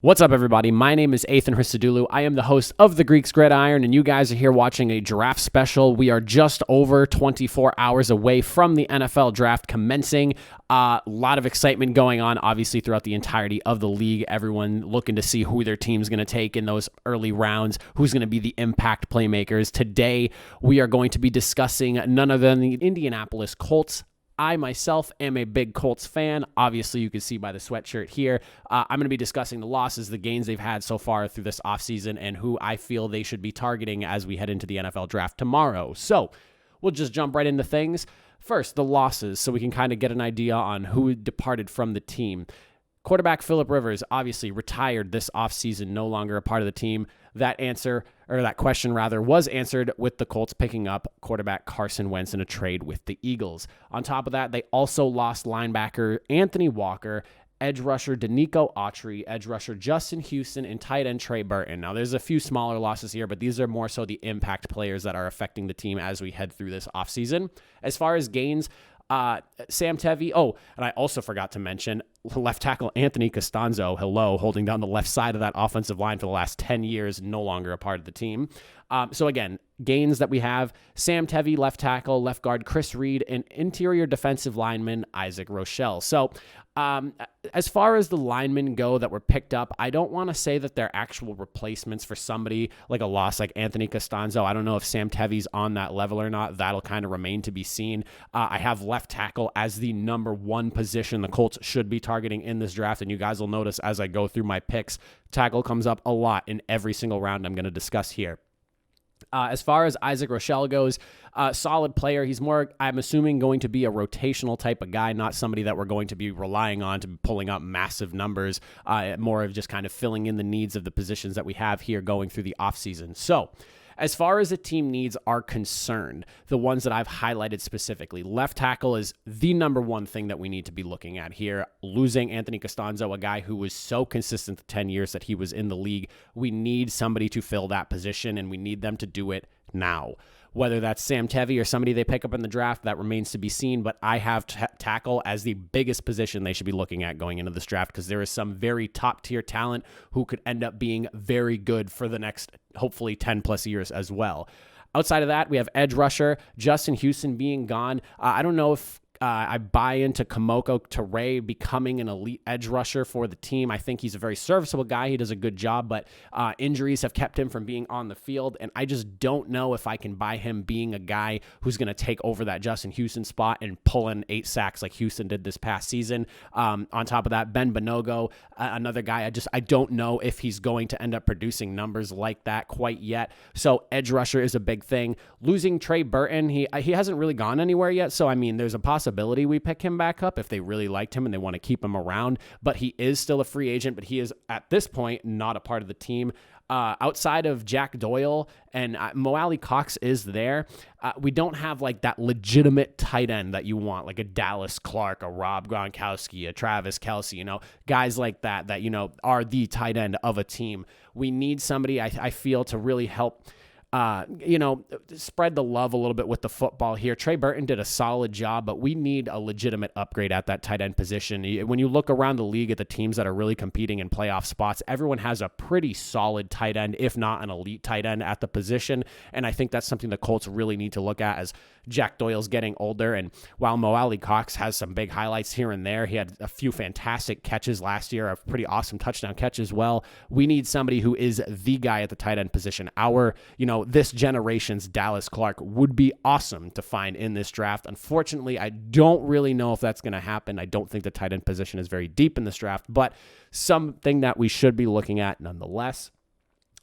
What's up, everybody? My name is Athan Christodoulou. I am the host of the Greeks Gridiron, and you guys are here watching a draft special. We are just over 24 hours away from the NFL draft commencing. A lot of excitement going on, obviously, throughout the entirety of the league. Everyone looking to see who their team's going to take in those early rounds, who's going to be the impact playmakers. Today, we are going to be discussing none other than the Indianapolis Colts. I myself am a big Colts fan. Obviously, you can see by the sweatshirt here. I'm going to be discussing the losses, the gains they've had so far through this offseason, and who I feel they should be targeting as we head into the NFL draft tomorrow. So we'll just jump right into things. First, the losses, so we can kind of get an idea on who departed from the team. Quarterback Phillip Rivers obviously retired this offseason, no longer a part of the team. That question was answered with the Colts picking up quarterback Carson Wentz in a trade with the Eagles. On top of that, they also lost linebacker Anthony Walker, edge rusher Danico Autry, edge rusher Justin Houston, and tight end Trey Burton. Now, there's a few smaller losses here, but these are more so the impact players that are affecting the team as we head through this offseason. As far as gains, Sam Tevi. Oh, and I also forgot to mention left tackle Anthony Costanzo, holding down the left side of that offensive line for the last 10 years, no longer a part of the team. So again, gains that we have: Sam Tevi, left tackle, left guard Chris Reed, and interior defensive lineman Isaac Rochelle. So as far as the linemen go that were picked up, I don't want to say that they're actual replacements for somebody like a loss like Anthony Costanzo. I don't know if Sam Tevi's on that level or not. That'll kind of remain to be seen. I have left tackle as the number one position the Colts should be targeting in this draft, and you guys will notice as I go through my picks, tackle comes up a lot in every single round I'm going to discuss here. As far as Isaac Rochelle goes, solid player. He's more, I'm assuming, going to be a rotational type of guy, not somebody that we're going to be relying on to be pulling up massive numbers, more of just kind of filling in the needs of the positions that we have here going through the offseason. So, as far as the team needs are concerned, the ones that I've highlighted specifically, left tackle is the number one thing that we need to be looking at here. Losing Anthony Costanzo, a guy who was so consistent the 10 years that he was in the league, we need somebody to fill that position, and we need them to do it now. Whether that's Sam Tevi or somebody they pick up in the draft, that remains to be seen, but I have tackle as the biggest position they should be looking at going into this draft, because there is some very top-tier talent who could end up being very good for the next, hopefully, 10-plus years as well. Outside of that, we have edge rusher Justin Houston being gone. I don't know if I buy into Kamoko Ture becoming an elite edge rusher for the team. I think he's a very serviceable guy. He does a good job, but injuries have kept him from being on the field, and I just don't know if I can buy him being a guy who's going to take over that Justin Houston spot and pull in 8 sacks like Houston did this past season. On top of that, Ben Bonogo, another guy, I don't know if he's going to end up producing numbers like that quite yet. So edge rusher is a big thing. Losing Trey Burton, he hasn't really gone anywhere yet, so I mean, there's a possibility we pick him back up if they really liked him and they want to keep him around, but he is still a free agent, but he is at this point not a part of the team. Outside of Jack Doyle and Mo Alley Cox is there, we don't have like that legitimate tight end that you want, like a Dallas Clark, a Rob Gronkowski, a Travis Kelce, guys like that are the tight end of a team. We need somebody, I feel, to really help spread the love a little bit with the football here. Trey Burton did a solid job, but we need a legitimate upgrade at that tight end position. When you look around the league at the teams that are really competing in playoff spots, everyone has a pretty solid tight end, if not an elite tight end at the position. And I think that's something the Colts really need to look at as Jack Doyle's getting older. And while Mo Alley Cox has some big highlights here and there, he had a few fantastic catches last year, a pretty awesome touchdown catch as well. We need somebody who is the guy at the tight end position. This generation's Dallas Clark would be awesome to find in this draft. Unfortunately, I don't really know if that's going to happen. I don't think the tight end position is very deep in this draft, but something that we should be looking at nonetheless.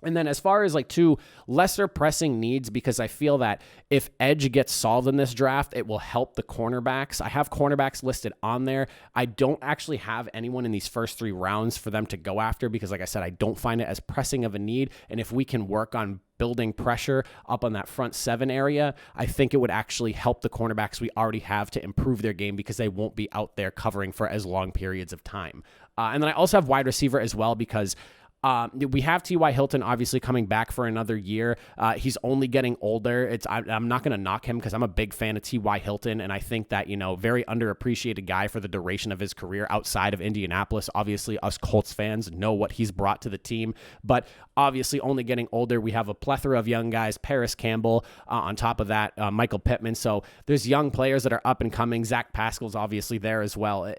And then as far as like 2 lesser pressing needs, because I feel that if edge gets solved in this draft, it will help the cornerbacks. I have cornerbacks listed on there. I don't actually have anyone in these first 3 rounds for them to go after because, like I said, I don't find it as pressing of a need. And if we can work on building pressure up on that front 7 area, I think it would actually help the cornerbacks we already have to improve their game because they won't be out there covering for as long periods of time. And then I also have wide receiver as well because We have T.Y. Hilton obviously coming back for another year. He's only getting older. I'm not going to knock him because I'm a big fan of T.Y. Hilton, and I think that, very underappreciated guy for the duration of his career outside of Indianapolis. Obviously, us Colts fans know what he's brought to the team, but obviously only getting older. We have a plethora of young guys, Paris Campbell, on top of that, Michael Pittman. So there's young players that are up and coming. Zach Pascal's obviously there as well.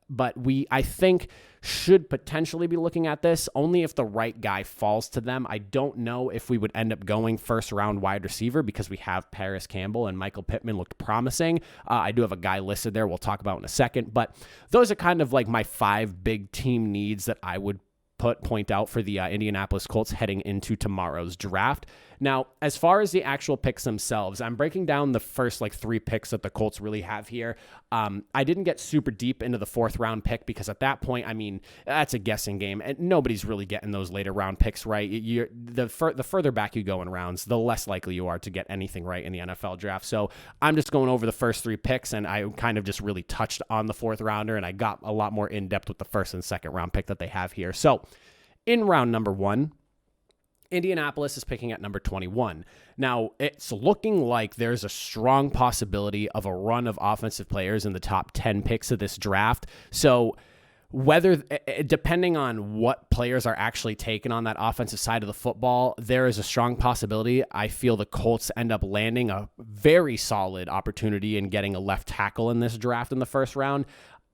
But I think, should potentially be looking at this only if the right guy falls to them. I don't know if we would end up going first round wide receiver because we have Paris Campbell and Michael Pittman looked promising. I do have a guy listed there we'll talk about in a second, but those are kind of like my 5 big team needs that I would point out for the Indianapolis Colts heading into tomorrow's draft. Now, as far as the actual picks themselves, I'm breaking down the first 3 picks that the Colts really have here. I didn't get super deep into the 4th round pick because at that point, that's a guessing game, and nobody's really getting those later round picks right. The further back you go in rounds, the less likely you are to get anything right in the NFL draft. So I'm just going over the first 3 picks, and I kind of just really touched on the 4th rounder, and I got a lot more in depth with the 1st and 2nd round pick that they have here. So in round number 1, Indianapolis is picking at number 21. Now, it's looking like there's a strong possibility of a run of offensive players in the top 10 picks of this draft. So depending on what players are actually taken on that offensive side of the football, there is a strong possibility I feel the Colts end up landing a very solid opportunity in getting a left tackle in this draft in the 1st round.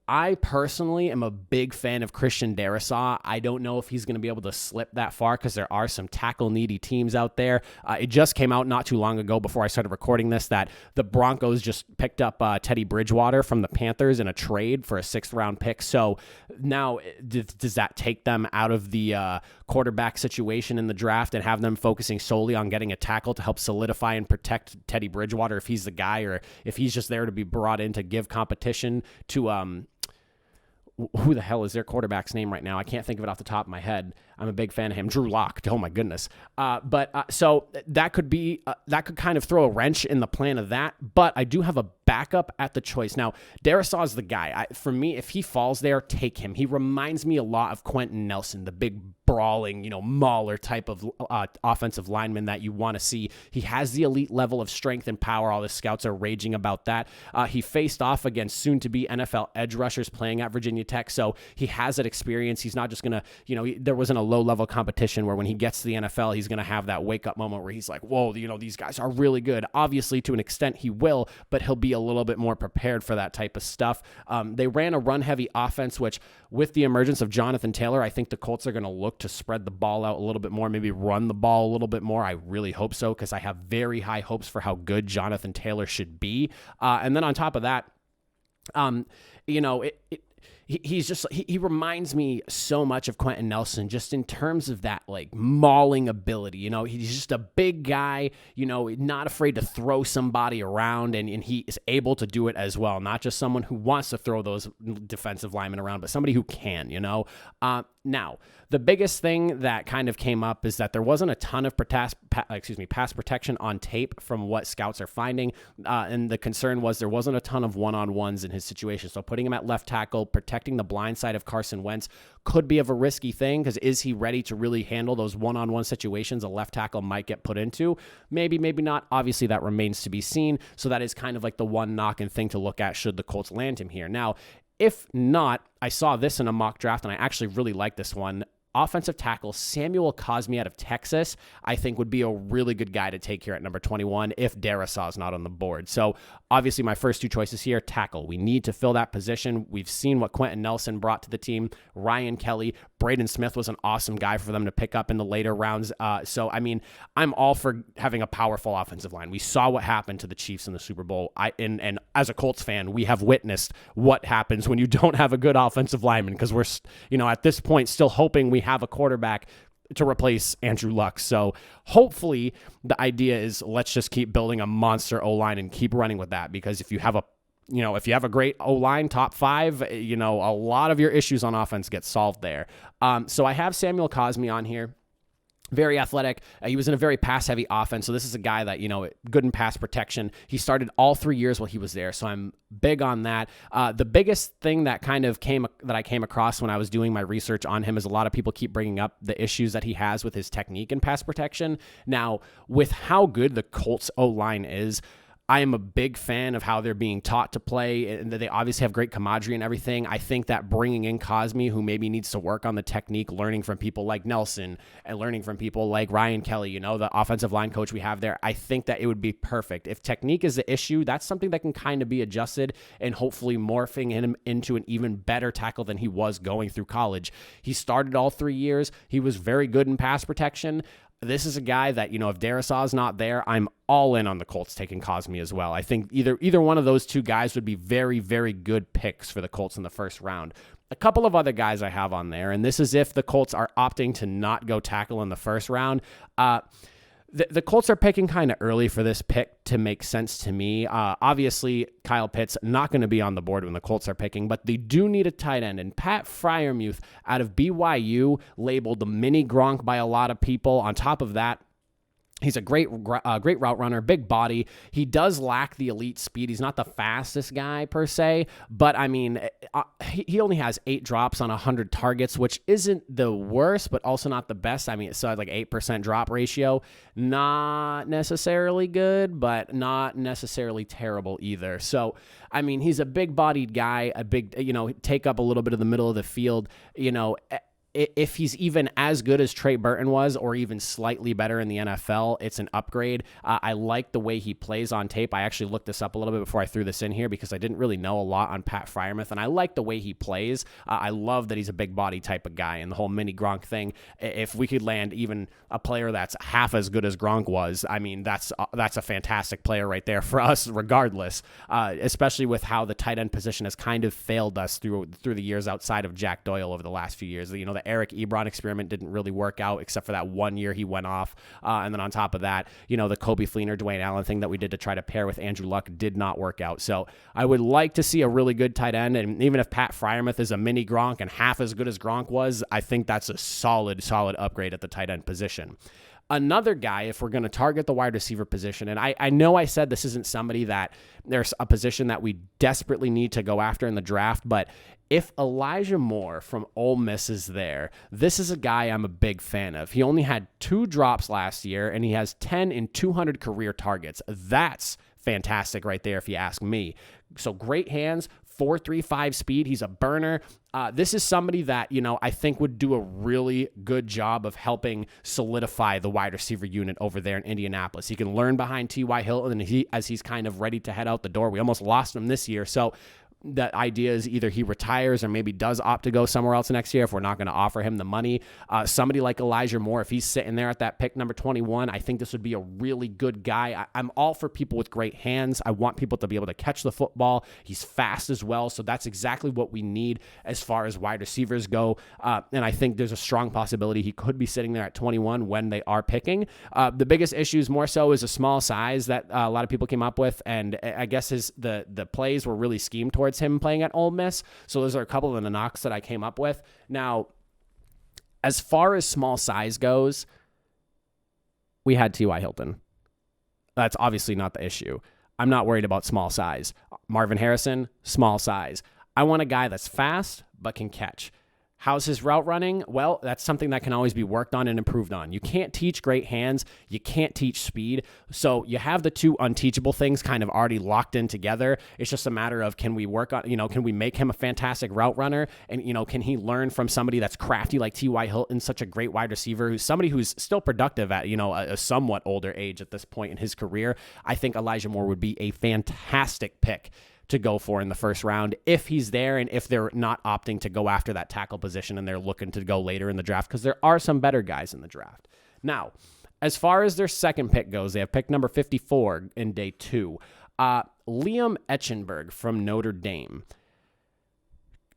I personally am a big fan of Christian Darrisaw. I don't know if he's going to be able to slip that far because there are some tackle-needy teams out there. It just came out not too long ago before I started recording this that the Broncos just picked up Teddy Bridgewater from the Panthers in a trade for a 6th-round pick. So now does that take them out of the quarterback situation in the draft and have them focusing solely on getting a tackle to help solidify and protect Teddy Bridgewater if he's the guy or if he's just there to be brought in to give competition to who the hell is their quarterback's name right now? I can't think of it off the top of my head. I'm a big fan of him. Drew Lock. Oh my goodness. So that could kind of throw a wrench in the plan of that, but I do have a backup at the choice. Now, Darrisaw is the guy. For me, if he falls there, take him. He reminds me a lot of Quentin Nelson, the big brawling, mauler type of offensive lineman that you want to see. He has the elite level of strength and power. All the scouts are raging about that. He faced off against soon-to-be NFL edge rushers playing at Virginia Tech, so he has that experience. He's not just going to, there wasn't a low-level competition where when he gets to the NFL, he's going to have that wake-up moment where he's like, whoa, these guys are really good. Obviously, to an extent, he will, but he'll be a little bit more prepared for that type of stuff. They ran a run-heavy offense, which with the emergence of Jonathan Taylor, I think the Colts are going to look to spread the ball out a little bit more, maybe run the ball a little bit more. I really hope so because I have very high hopes for how good Jonathan Taylor should be. And then on top of that, he reminds me so much of Quentin Nelson just in terms of that mauling ability. He's just a big guy, not afraid to throw somebody around and he is able to do it as well. Not just someone who wants to throw those defensive linemen around, but somebody who can, Now, the biggest thing that kind of came up is that there wasn't a ton of pass protection on tape from what scouts are finding. And the concern was there wasn't a ton of one-on-ones in his situation. So putting him at left tackle, protecting the blind side of Carson Wentz could be of a risky thing because is he ready to really handle those one-on-one situations a left tackle might get put into? Maybe, maybe not. Obviously, that remains to be seen. So that is kind of like the one knock and thing to look at should the Colts land him here. Now, if not, I saw this in a mock draft, and I actually really like this one. Offensive tackle Samuel Cosmi out of Texas, I think would be a really good guy to take here at number 21 if Darrisaw is not on the board. So obviously my first 2 choices here, tackle. We need to fill that position. We've seen what Quentin Nelson brought to the team. Ryan Kelly, Braden Smith was an awesome guy for them to pick up in the later rounds. I'm all for having a powerful offensive line. We saw what happened to the Chiefs in the Super Bowl. And as a Colts fan, we have witnessed what happens when you don't have a good offensive lineman because we're, at this point still hoping we have a quarterback to replace Andrew Luck. So hopefully the idea is let's just keep building a monster O-line and keep running with that because if you have a great O-line, top 5, a lot of your issues on offense get solved there. So I have Samuel Cosmi on here. Very athletic. He was in a very pass-heavy offense, so this is a guy that, good in pass protection. He started all 3 years while he was there, so I'm big on that. The biggest thing that I came across when I was doing my research on him is a lot of people keep bringing up the issues that he has with his technique in pass protection. Now, with how good the Colts O-line is, I am a big fan of how they're being taught to play, and they obviously have great camaraderie and everything. I think that bringing in Cosme, who maybe needs to work on the technique, learning from people like Nelson and learning from people like Ryan Kelly, the offensive line coach we have there, I think that it would be perfect. If technique is the issue, that's something that can kind of be adjusted and hopefully morphing him into an even better tackle than he was going through college. He started all 3 years. He was very good in pass protection. This is a guy that, if Darrisaw's not there, I'm all in on the Colts taking Cosme as well. I think either one of those two guys would be very, very good picks for the Colts in the first round. A couple of other guys I have on there, and this is if the Colts are opting to not go tackle in the first round. The Colts are picking kind of early for this pick to make sense to me. Obviously, Kyle Pitts not going to be on the board when the Colts are picking, but they do need a tight end. And Pat Freiermuth out of BYU, labeled the mini Gronk by a lot of people. On top of that, he's a great route runner, big body. He does lack the elite speed. He's not the fastest guy per se, but I mean, he only has 8 drops on 100 targets, which isn't the worst, but also not the best. I mean, it's like 8% drop ratio. Not necessarily good, but not necessarily terrible either. So, I mean, he's a big-bodied guy, take up a little bit of the middle of the field, If he's even as good as Trey Burton was, or even slightly better in the NFL, it's an upgrade. I like the way he plays on tape. I actually looked this up a little bit before I threw this in here because I didn't really know a lot on Pat Freiermuth, and I like the way he plays. I love that he's a big body type of guy, and the whole mini Gronk thing. If we could land even a player that's half as good as Gronk was, I mean, that's a fantastic player right there for us, regardless. Especially with how the tight end position has kind of failed us through the years outside of Jack Doyle over the last few years. The Eric Ebron experiment didn't really work out except for that 1 year he went off. And then on top of that, the Kobe Fleener, Dwayne Allen thing that we did to try to pair with Andrew Luck did not work out. So I would like to see a really good tight end. And even if Pat Freiermuth is a mini Gronk and half as good as Gronk was, I think that's a solid upgrade at the tight end position. Another guy, if we're going to target the wide receiver position, and I know I said this isn't somebody that there's a position that we desperately need to go after in the draft, but if Elijah Moore from Ole Miss is there, this is a guy I'm a big fan of. He only had 2 drops last year, and he has 10 in 200 career targets. That's fantastic right there, if you ask me. So great hands, 4.35 speed. He's a burner. This is somebody that, I think would do a really good job of helping solidify the wide receiver unit over there in Indianapolis. He can learn behind T.Y. Hilton, and as he's kind of ready to head out the door. We almost lost him this year, so the idea is either he retires or maybe does opt to go somewhere else next year if we're not going to offer him the money. Somebody like Elijah Moore, if he's sitting there at that pick number 21, I think this would be a really good guy. I'm all for people with great hands. I want people to be able to catch the football. He's fast as well, so that's exactly what we need as far as wide receivers go. And I think there's a strong possibility he could be sitting there at 21 when they are picking. The biggest issues more so is a small size that a lot of people came up with, and I guess the plays were really schemed towards him playing at Ole Miss. So those are a couple of the knocks that I came up with. Now, as far as small size goes, we had T.Y. Hilton. That's obviously not the issue. I'm not worried about small size. Marvin Harrison, small size. I want a guy that's fast but can catch. How's his route running? Well, that's something that can always be worked on and improved on. You can't teach great hands. You can't teach speed. So you have the two unteachable things kind of already locked in together. It's just a matter of, can we work on, can we make him a fantastic route runner? And, can he learn from somebody that's crafty like T.Y. Hilton, such a great wide receiver, who's somebody who's still productive at, a somewhat older age at this point in his career? I think Elijah Moore would be a fantastic pick to go for in the first round if he's there, and if they're not opting to go after that tackle position and they're looking to go later in the draft, because there are some better guys in the draft. Now, as far as their second pick goes, they have pick number 54 in day 2. Liam Eichenberg from Notre Dame.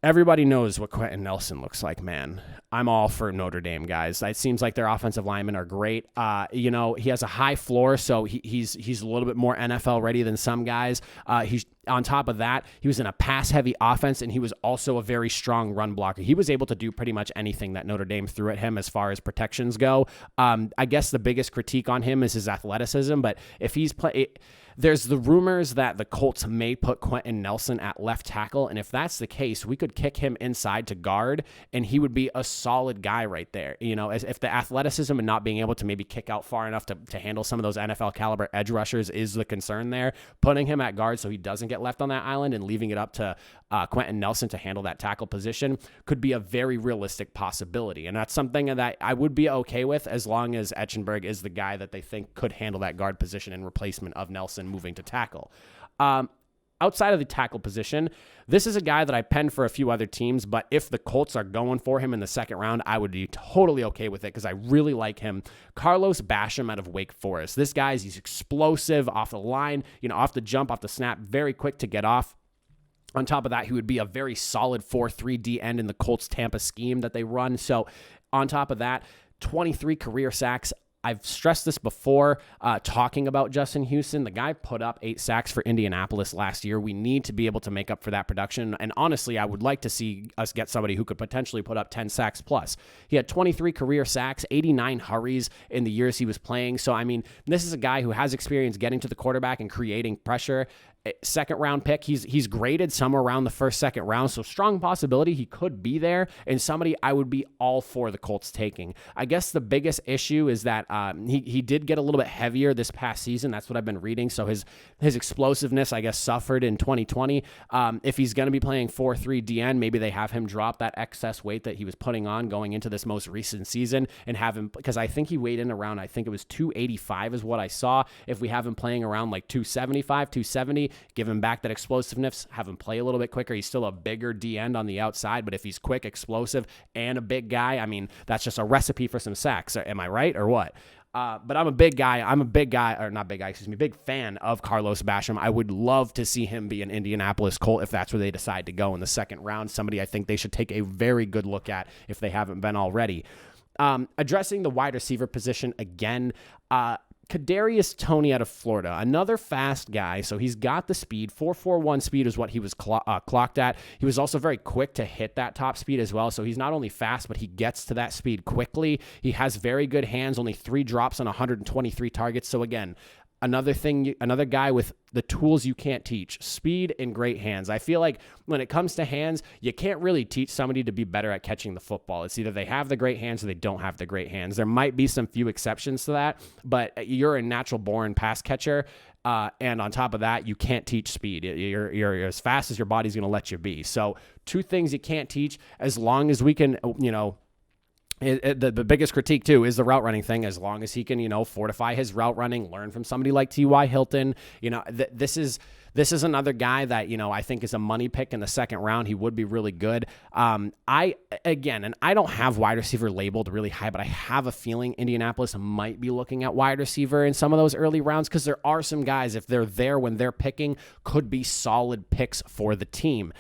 Everybody knows what Quentin Nelson looks like, man. I'm all for Notre Dame, guys. It seems like their offensive linemen are great. He has a high floor, so he's a little bit more NFL ready than some guys. On top of that, he was in a pass-heavy offense, and he was also a very strong run blocker. He was able to do pretty much anything that Notre Dame threw at him as far as protections go. I guess the biggest critique on him is his athleticism, but if he's there's the rumors that the Colts may put Quentin Nelson at left tackle, and if that's the case, we could kick him inside to guard, and he would be a solid guy right there. As if the athleticism and not being able to maybe kick out far enough to handle some of those NFL caliber edge rushers is the concern there. Putting him at guard so he doesn't get left on that island and leaving it up to Quentin Nelson to handle that tackle position could be a very realistic possibility, and that's something that I would be okay with as long as Etchenberg is the guy that they think could handle that guard position in replacement of Nelson moving to tackle. Outside of the tackle position, this is a guy that I penned for a few other teams, but if the Colts are going for him in the second round, I would be totally okay with it because I really like him. Carlos Basham out of Wake Forest. This guy, he's explosive off the line, off the jump, off the snap, very quick to get off. On top of that, he would be a very solid 4-3 D end in the Colts Tampa scheme that they run. So on top of that, 23 career sacks. I've stressed this before talking about Justin Houston. The guy put up 8 sacks for Indianapolis last year. We need to be able to make up for that production. And honestly, I would like to see us get somebody who could potentially put up 10 sacks plus. He had 23 career sacks, 89 hurries in the years he was playing. So, this is a guy who has experience getting to the quarterback and creating pressure. Second round pick. He's graded somewhere around the first, second round. So strong possibility he could be there and somebody I would be all for the Colts taking. I guess the biggest issue is that he did get a little bit heavier this past season. That's what I've been reading. So his explosiveness, I guess, suffered in 2020. If he's going to be playing 4-3 DN, maybe they have him drop that excess weight that he was putting on going into this most recent season and have him, because I think he weighed in around, I think it was 285 is what I saw. If we have him playing around like 275, 270, give him back that explosiveness, have him play a little bit quicker. He's still a bigger D end on the outside, but if he's quick, explosive, and a big guy, that's just a recipe for some sacks. Am I right or what? But I'm a big fan of Carlos Basham. I would love to see him be an Indianapolis Colt if that's where they decide to go in the second round. Somebody I think they should take a very good look at if they haven't been already. Addressing the wide receiver position again, Kadarius Toney out of Florida, another fast guy. So he's got the speed. 4.41 speed is what he was clocked at. He was also very quick to hit that top speed as well. So he's not only fast, but he gets to that speed quickly. He has very good hands, only 3 drops on 123 targets. So again, another guy with the tools you can't teach, speed and great hands. I feel like when it comes to hands, you can't really teach somebody to be better at catching the football. It's either they have the great hands or they don't have the great hands. There might be some few exceptions to that, but you're a natural born pass catcher. And on top of that, you can't teach speed. You're as fast as your body's going to let you be. So 2 things you can't teach, as long as we can, the biggest critique, too, is the route running thing. As long as he can, fortify his route running, learn from somebody like T.Y. Hilton. This is another guy that, I think is a money pick in the second round. He would be really good. I don't have wide receiver labeled really high, but I have a feeling Indianapolis might be looking at wide receiver in some of those early rounds because there are some guys, if they're there when they're picking, could be solid picks for the team.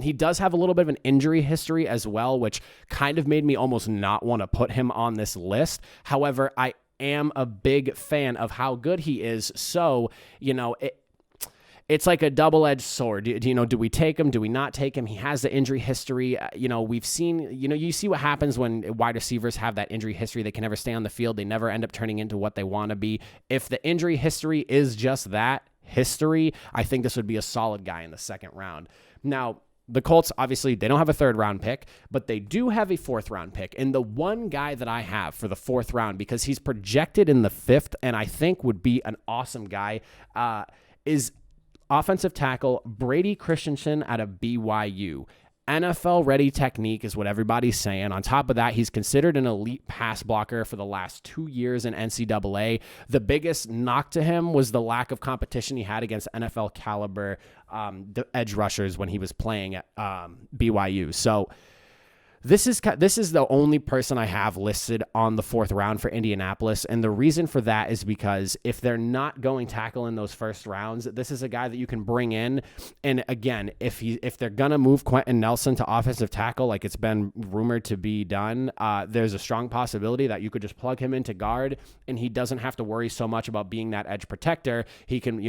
He does have a little bit of an injury history as well, which kind of made me almost not want to put him on this list. However, I am a big fan of how good he is. So, it's like a double-edged sword. Do we take him? Do we not take him? He has the injury history. We've seen, you see what happens when wide receivers have that injury history. They can never stay on the field. They never end up turning into what they want to be. If the injury history is just that history, I think this would be a solid guy in the second round. Now, the Colts, obviously, they don't have a 3rd round pick, but they do have a 4th round pick. And the one guy that I have for the 4th round, because he's projected in the 5th and I think would be an awesome guy, is offensive tackle Brady Christensen out of BYU. NFL-ready technique is what everybody's saying. On top of that, he's considered an elite pass blocker for the last 2 years in NCAA. The biggest knock to him was the lack of competition he had against NFL caliber edge rushers when he was playing at BYU. So This is the only person I have listed on the 4th round for Indianapolis, and the reason for that is because if they're not going tackle in those first rounds, this is a guy that you can bring in. And again, if they're gonna move Quentin Nelson to offensive tackle, like it's been rumored to be done, there's a strong possibility that you could just plug him into guard, and he doesn't have to worry so much about being that edge protector. He can,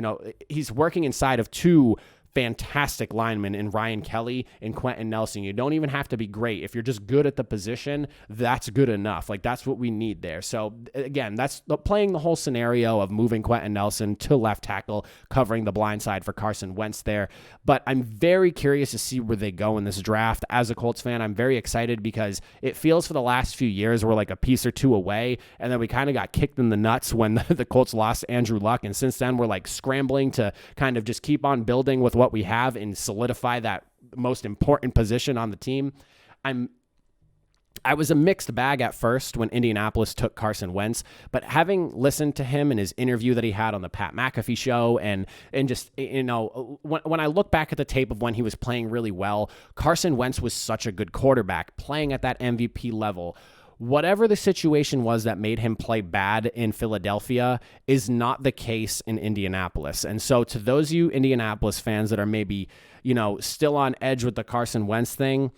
he's working inside of 2 fantastic linemen in Ryan Kelly and Quentin Nelson. You don't even have to be great. If you're just good at the position, that's good enough. Like, that's what we need there. So again, that's playing the whole scenario of moving Quentin Nelson to left tackle, covering the blind side for Carson Wentz there. But I'm very curious to see where they go in this draft. As a Colts fan, I'm very excited because it feels for the last few years we're like a piece or two away, and then we kind of got kicked in the nuts when the Colts lost Andrew Luck, and since then we're like scrambling to kind of just keep on building with what we have and solidify that most important position on the team. I was a mixed bag at first when Indianapolis took Carson Wentz, but having listened to him in his interview that he had on the Pat McAfee show, and just, you know, when I look back at the tape of when he was playing really well, Carson Wentz was such a good quarterback, playing at that MVP level. Whatever the situation was that made him play bad in Philadelphia is not the case in Indianapolis. And so to those of you Indianapolis fans that are maybe, you know, still on edge with the Carson Wentz thing,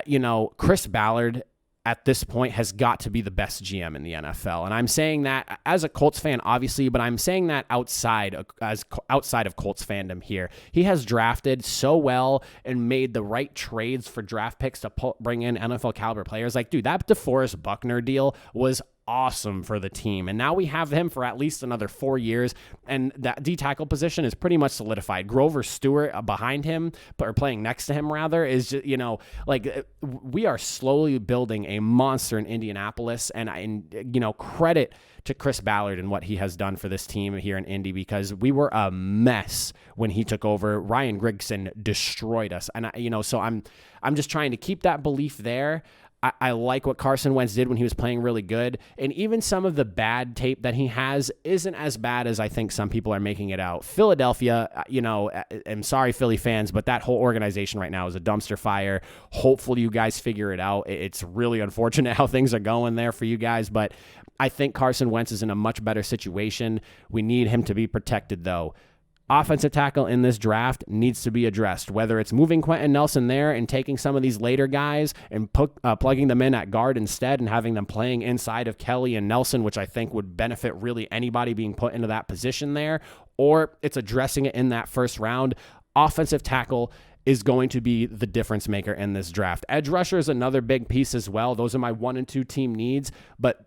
you know, Chris Ballard at this point has got to be the best GM in the NFL. And I'm saying that as a Colts fan, obviously, but I'm saying that outside of Colts fandom here. He has drafted so well and made the right trades for draft picks to bring in NFL caliber players. Like, dude, that DeForest Buckner deal was awesome for the team. And now we have him for at least another 4 years. And that D-tackle position is pretty much solidified. Grover Stewart behind him, or playing next to him rather, is just, you know, like, we are slowly building a monster in Indianapolis. And you know, credit to Chris Ballard and what he has done for this team here in Indy, because we were a mess when he took over. Ryan Grigson destroyed us. And you know, so I'm just trying to keep that belief there. I like what Carson Wentz did when he was playing really good. And even some of the bad tape that he has isn't as bad as I think some people are making it out. Philadelphia, you know, I'm sorry, Philly fans, but that whole organization right now is a dumpster fire. Hopefully you guys figure it out. It's really unfortunate how things are going there for you guys, but I think Carson Wentz is in a much better situation. We need him to be protected, though. Offensive tackle in this draft needs to be addressed, whether it's moving Quentin Nelson there and taking some of these later guys and plugging them in at guard instead and having them playing inside of Kelly and Nelson, which I think would benefit really anybody being put into that position there, or it's addressing it in that first round. Offensive tackle is going to be the difference maker in this draft. Edge rusher is another big piece as well. Those are my 1 and 2 team needs, but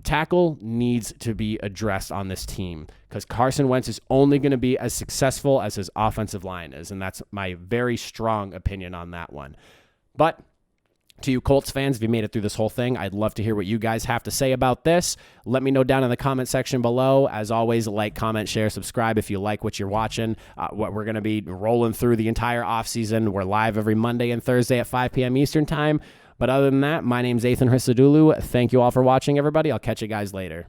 tackle needs to be addressed on this team because Carson Wentz is only going to be as successful as his offensive line is, and that's my very strong opinion on that one. But to you Colts fans, if you made it through this whole thing, I'd love to hear what you guys have to say about this. Let me know down in the comment section below. As always, like, comment, share, subscribe if you like what you're watching. What we're going to be rolling through the entire offseason. We're live every Monday and Thursday at 5 p.m. Eastern time. But other than that, my name's Athan Hristodoulou. Thank you all for watching, everybody. I'll catch you guys later.